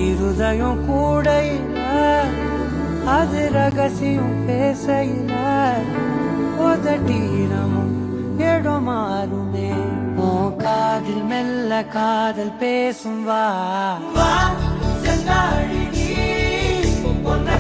இருதயம் கூடையில அது ரகசியம் பேசையில உதட்டீரமும் இடம் மாறுமே உன் காதில் மெல்ல காதல் பேசும் வா செந்தாழி நீ உன்னை